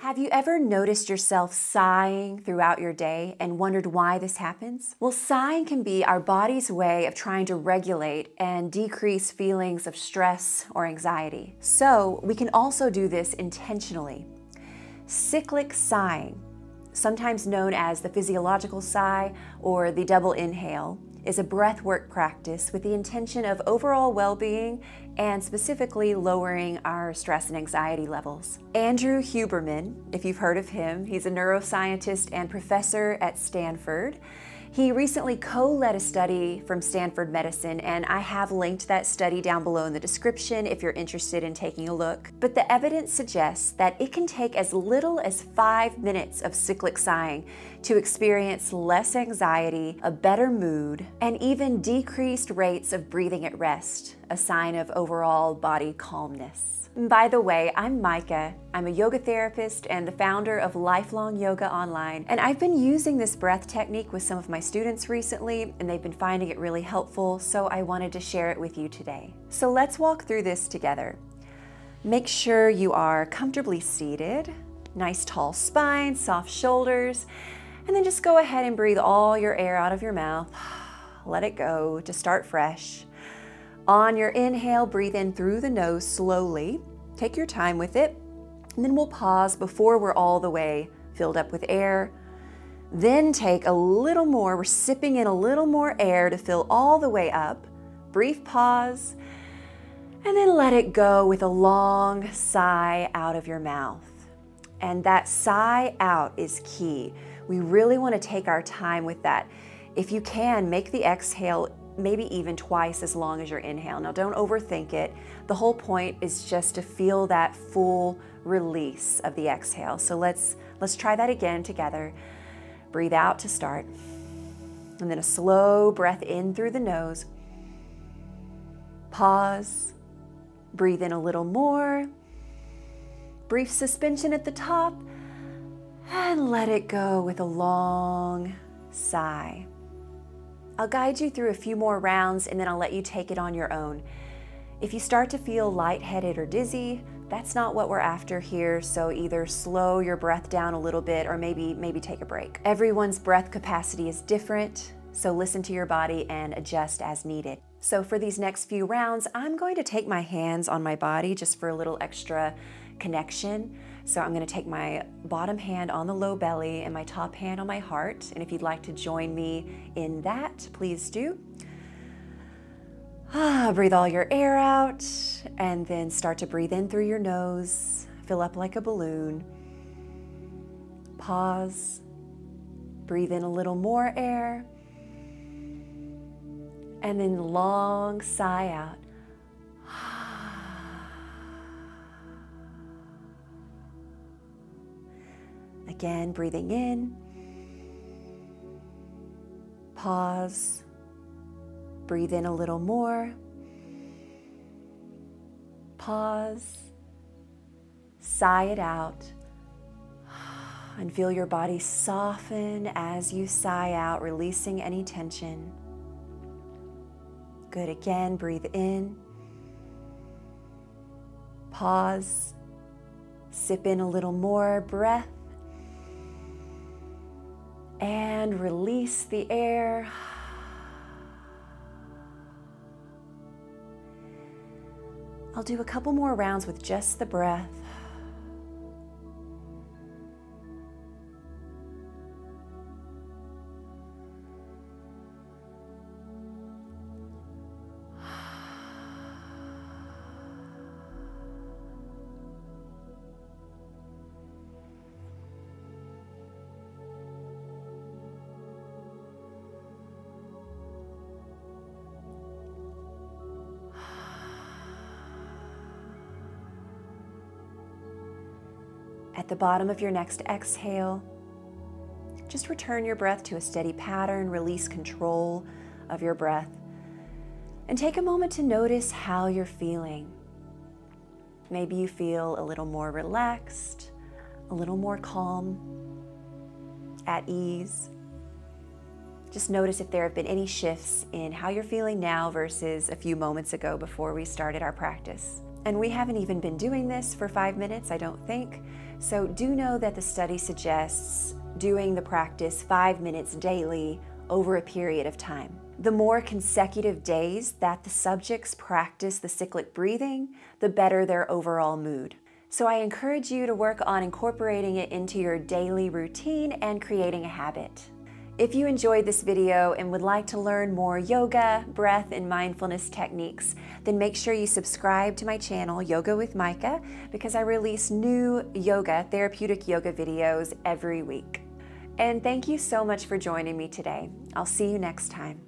Have you ever noticed yourself sighing throughout your day and wondered why this happens? Well, sighing can be our body's way of trying to regulate and decrease feelings of stress or anxiety. So we can also do this intentionally. Cyclic sighing, sometimes known as the physiological sigh or the double inhale, is a breathwork practice with the intention of overall well-being and specifically lowering our stress and anxiety levels. Andrew Huberman, if you've heard of him, he's a neuroscientist and professor at Stanford. He recently co-led a study from Stanford Medicine, and I have linked that study down below in the description if you're interested in taking a look. But the evidence suggests that it can take as little as 5 minutes of cyclic sighing to experience less anxiety, a better mood, and even decreased rates of breathing at rest, a sign of overall body calmness. By the way, I'm Mikah. I'm a yoga therapist and the founder of Lifelong Yoga Online, and I've been using this breath technique with some of my students recently, and they've been finding it really helpful, so I wanted to share it with you today. So let's walk through this together. Make sure you are comfortably seated, nice tall spine, soft shoulders, and then just go ahead and breathe all your air out of your mouth. Let it go to start fresh. On your inhale, breathe in through the nose slowly. Take your time with it. And then we'll pause before we're all the way filled up with air. Then take a little more. We're sipping in a little more air to fill all the way up. Brief pause. And then let it go with a long sigh out of your mouth. And that sigh out is key. We really want to take our time with that. If you can, make the exhale maybe even twice as long as your inhale. Now don't overthink it. The whole point is just to feel that full release of the exhale. So let's try that again together. Breathe out to start. And then a slow breath in through the nose. Pause. Breathe in a little more. Brief suspension at the top. And let it go with a long sigh. I'll guide you through a few more rounds and then I'll let you take it on your own. If you start to feel lightheaded or dizzy, that's not what we're after here, so either slow your breath down a little bit or maybe take a break. Everyone's breath capacity is different, so listen to your body and adjust as needed. So for these next few rounds, I'm going to take my hands on my body just for a little extra connection. So I'm going to take my bottom hand on the low belly and my top hand on my heart. And if you'd like to join me in that, please do. Breathe all your air out and then start to breathe in through your nose. Fill up like a balloon. Pause. Breathe in a little more air. And then long sigh out. Again, breathing in, pause, breathe in a little more, pause, sigh it out, and feel your body soften as you sigh out, releasing any tension. Good, again, breathe in, pause, sip in a little more breath, and release the air. I'll do a couple more rounds with just the breath. At the bottom of your next exhale, just return your breath to a steady pattern, release control of your breath, and take a moment to notice how you're feeling. Maybe you feel a little more relaxed, a little more calm, at ease. Just notice if there have been any shifts in how you're feeling now versus a few moments ago before we started our practice. And we haven't even been doing this for 5 minutes, I don't think. So do know that the study suggests doing the practice 5 minutes daily over a period of time. The more consecutive days that the subjects practice the cyclic breathing, the better their overall mood. So I encourage you to work on incorporating it into your daily routine and creating a habit. If you enjoyed this video and would like to learn more yoga, breath, and mindfulness techniques, then make sure you subscribe to my channel, Yoga with Mikah, because I release new therapeutic yoga videos every week. And thank you so much for joining me today. I'll see you next time.